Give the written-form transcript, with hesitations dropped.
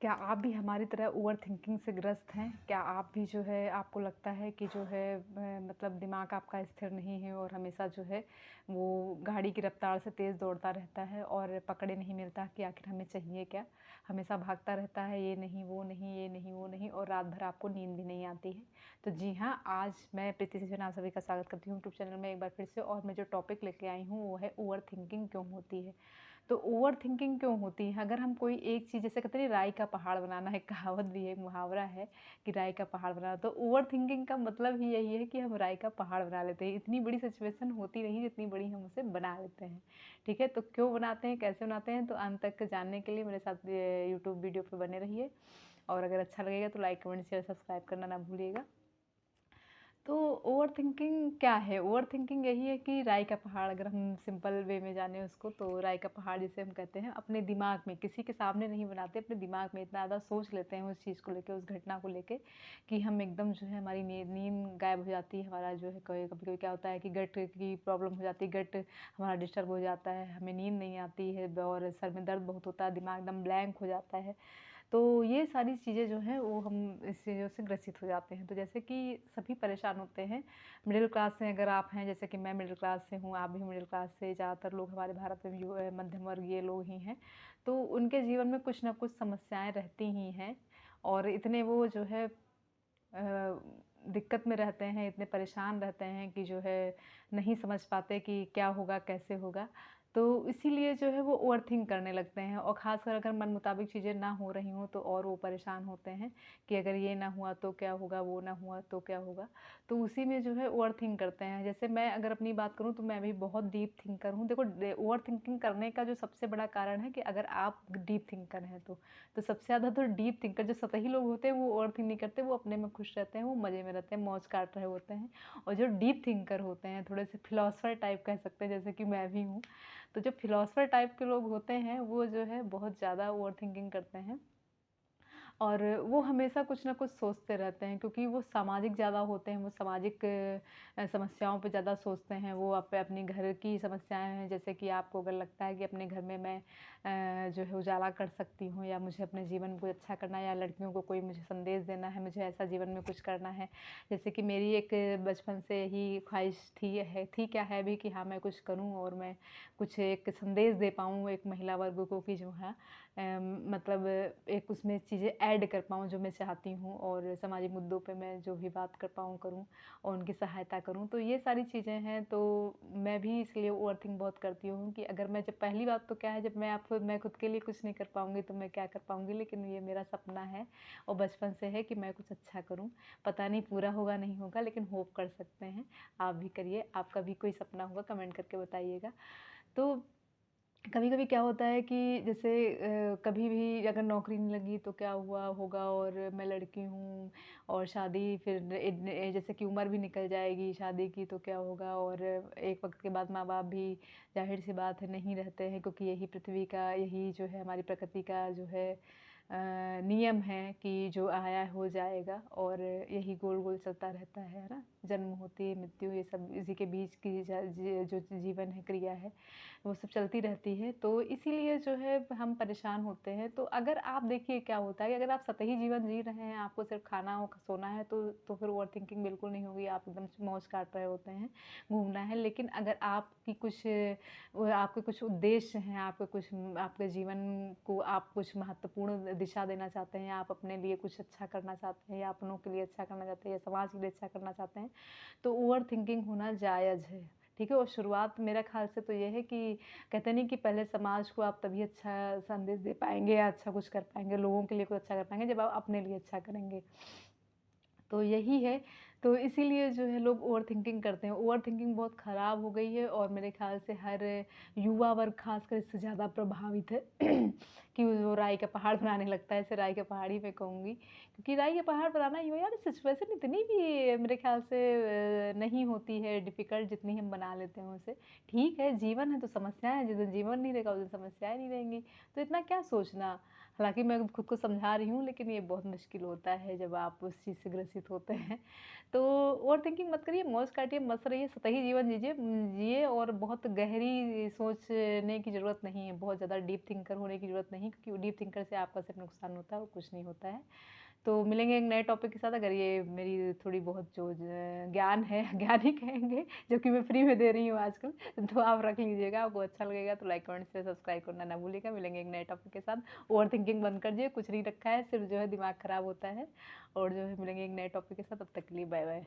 क्या आप भी हमारी तरह ओवरथिंकिंग से ग्रस्त हैं? क्या आप भी जो है आपको लगता है कि जो है मतलब दिमाग आपका स्थिर नहीं है और हमेशा जो है वो गाड़ी की रफ़्तार से तेज़ दौड़ता रहता है और पकड़े नहीं मिलता कि आखिर हमें चाहिए क्या? हमेशा भागता रहता है, ये नहीं, वो नहीं, ये नहीं, वो नहीं और रात भर आपको नींद भी नहीं आती है। तो जी हाँ, आज मैं प्रीति सजन आप सभी का स्वागत करती हूँ यूट्यूब चैनल में एक बार फिर से और मैं जो टॉपिक लेके आई हूँ वो है ओवरथिंकिंग क्यों होती है? तो ओवरथिंकिंग क्यों होती है? अगर हम कोई एक चीज़ जैसे कहते हैं ना राई का पहाड़ बनाना, एक कहावत भी है, एक मुहावरा है कि राई का पहाड़ बनाना, तो ओवरथिंकिंग का मतलब ही यही है कि हम राई का पहाड़ बना लेते हैं। इतनी बड़ी सिचुएशन होती नहीं जितनी बड़ी हम उसे बना लेते हैं। ठीक है? तो क्यों बनाते हैं, कैसे बनाते हैं, तो अंत तक जानने के लिए मेरे साथ यूट्यूब वीडियो पे बने रहिए और अगर अच्छा लगेगा तो लाइक, कमेंट, शेयर, सब्सक्राइब करना ना भूलिएगा। तो ओवरथिंकिंग क्या है? ओवरथिंकिंग यही है कि राई का पहाड़, अगर हम सिंपल वे में जाने उसको, तो राई का पहाड़ जिसे हम कहते हैं, अपने दिमाग में, किसी के सामने नहीं बनाते, अपने दिमाग में इतना ज़्यादा सोच लेते हैं उस चीज़ को लेके, उस घटना को लेके कि हम एकदम जो है हमारी नींद गायब हो जाती है। हमारा जो है कभी-कभी क्या होता है कि गट की प्रॉब्लम हो जाती है, गट हमारा डिस्टर्ब हो जाता है, हमें नींद नहीं आती है और सर में दर्द बहुत होता है, दिमाग एकदम ब्लैंक हो जाता है। तो ये सारी चीज़ें जो हैं वो हम इस चीज़ों से ग्रसित हो जाते हैं। तो जैसे कि सभी परेशान होते हैं, मिडिल क्लास से अगर आप हैं, जैसे कि मैं मिडिल क्लास से हूँ, आप भी मिडिल क्लास से, ज़्यादातर लोग हमारे भारत में मध्यम वर्गीय लोग ही हैं। तो उनके जीवन में कुछ ना कुछ समस्याएँ रहती ही हैं और इतने वो जो है दिक्कत में रहते हैं, इतने परेशान रहते हैं कि जो है नहीं समझ पाते कि क्या होगा, कैसे होगा। तो इसीलिए जो है वो ओवरथिंक करने लगते हैं और ख़ासकर अगर मन मुताबिक चीज़ें ना हो रही हों तो और वो परेशान होते हैं कि अगर ये ना हुआ तो क्या होगा, वो ना हुआ तो क्या होगा। तो उसी में जो है ओवरथिंक करते हैं। जैसे मैं अगर अपनी बात करूँ तो मैं भी बहुत डीप थिंकर हूँ। देखो ओवरथिंकिंग करने का जो सबसे बड़ा कारण है कि अगर आप डीप थिंकर हैं तो सबसे ज़्यादा तो डीप थिंकर जो सतही लोग होते हैं वो ओवरथिंक नहीं करते, वो अपने में खुश रहते हैं, वो मज़े में रहते हैं, मौज काट रहे होते हैं। और जो डीप थिंकर होते हैं, थोड़े से फिलॉसफर टाइप कह सकते हैं, जैसे कि मैं भी हूँ। तो जो फिलॉसफर टाइप के लोग होते हैं वो जो है बहुत ज़्यादा ओवरथिंकिंग करते हैं और वो हमेशा कुछ ना कुछ सोचते रहते हैं क्योंकि वो सामाजिक ज़्यादा होते हैं, वो सामाजिक समस्याओं पे ज़्यादा सोचते हैं। वो अपने घर की समस्याएं हैं, जैसे कि आपको अगर लगता है कि अपने घर में मैं जो है उजाला कर सकती हूँ या मुझे अपने जीवन को अच्छा करना है या लड़कियों को कोई मुझे संदेश देना है, मुझे ऐसा जीवन में कुछ करना है। जैसे कि मेरी एक बचपन से ही ख्वाहिश थी क्या है भी कि हाँ मैं कुछ करूँ और मैं कुछ एक संदेश दे पाऊँ एक महिला वर्ग को कि जो है मतलब एक उसमें चीज़ें ऐड कर पाऊँ जो मैं चाहती हूँ और सामाजिक मुद्दों पे मैं जो भी बात कर पाऊँ करूँ और उनकी सहायता करूँ। तो ये सारी चीज़ें हैं, तो मैं भी इसलिए ओवरथिंक बहुत करती हूँ कि अगर मैं जब पहली बात तो क्या है, जब मैं खुद के लिए कुछ नहीं कर पाऊँगी तो मैं क्या कर पाऊँगी, लेकिन ये मेरा सपना है और बचपन से है कि मैं कुछ अच्छा करूँ। पता नहीं पूरा होगा नहीं होगा, लेकिन होप कर सकते हैं। आप भी करिए, आपका भी कोई सपना होगा कमेंट करके बताइएगा। तो कभी-कभी क्या होता है कि जैसे कभी भी अगर नौकरी नहीं लगी तो क्या हुआ होगा और मैं लड़की हूँ और शादी फिर जैसे कि उम्र भी निकल जाएगी शादी की तो क्या होगा और एक वक़्त के बाद माँ-बाप भी ज़ाहिर-सी बात है नहीं रहते हैं क्योंकि यही पृथ्वी का यही जो है हमारी प्रकृति का जो है नियम है कि जो आया हो जाएगा और यही गोल-गोल चलता रहता है ना? जन्म होती है, मृत्यु ये सब इसी के बीच की जो जीवन है, क्रिया है वो सब चलती रहती है, तो इसीलिए जो है हम परेशान होते हैं। तो अगर आप देखिए क्या होता है कि अगर आप सतही जीवन जी रहे हैं, आपको सिर्फ़ खाना और सोना है तो फिर ओवरथिंकिंग बिल्कुल नहीं होगी, आप एकदम मौज काट रहे होते हैं, घूमना है। लेकिन अगर आपकी कुछ आपके कुछ उद्देश्य हैं, आपके जीवन को आप कुछ महत्वपूर्ण दिशा देना चाहते हैं, आप अपने लिए कुछ अच्छा करना चाहते हैं या अपनों के लिए अच्छा करना चाहते हैं या समाज के लिए अच्छा करना चाहते हैं, तो ओवरथिंकिंग होना जायज़ है। ठीक है? और शुरुआत मेरा ख़्याल से तो ये है कि कहते नहीं कि पहले समाज को आप तभी अच्छा संदेश दे पाएँगे या अच्छा कुछ कर पाएँगे, लोगों के लिए कुछ अच्छा कर पाएँगे जब आप अपने लिए अच्छा करेंगे। तो यही है, तो इसीलिए जो है लोग ओवरथिंकिंग करते हैं। ओवरथिंकिंग बहुत ख़राब हो गई है और मेरे ख़्याल से हर युवा वर्ग ख़ासकर इससे ज़्यादा प्रभावित है कि वो राई का पहाड़ बनाने लगता है। इसे राई का पहाड़ ही मैं कहूँगी क्योंकि राई का पहाड़ बनाना यूँ यार सिचुएशन इतनी भी मेरे ख़्याल से नहीं होती है डिफ़िकल्ट जितनी हम बना लेते हैं उसे। ठीक है, जीवन है तो समस्याएँ हैं, जिस दिन जीवन नहीं रहेगा उस दिन समस्याएँ नहीं रहेंगी। तो इतना क्या सोचना? हालाँकि मैं खुद को समझा रही हूँ, लेकिन ये बहुत मुश्किल होता है जब आप उस चीज़ से ग्रसित होते हैं। तो ओवरथिंकिंग मत करिए, मौज काटिए, मस्त रहिए, सतही जीवन जीजिए जिए और बहुत गहरी सोचने की ज़रूरत नहीं है, बहुत ज़्यादा डीप थिंकर होने की ज़रूरत नहीं, क्योंकि डीप थिंकर से आपका सिर्फ़ नुकसान होता है और कुछ नहीं होता है। तो मिलेंगे एक नए टॉपिक के साथ। अगर ये मेरी थोड़ी बहुत जो ज्ञान है, ज्ञान ही कहेंगे, जो कि मैं फ्री में दे रही हूँ आजकल, तो आप रख लीजिएगा। आपको अच्छा लगेगा तो लाइक, कमेंट, शेयर, सब्सक्राइब करना ना भूलिएगा। मिलेंगे एक नए टॉपिक के साथ। ओवरथिंकिंग बंद कर दीजिए, कुछ नहीं रखा है, सिर्फ़ जो है दिमाग खराब होता है। और जो है मिलेंगे एक नए टॉपिक के साथ, तब तक के लिए बाय बाय।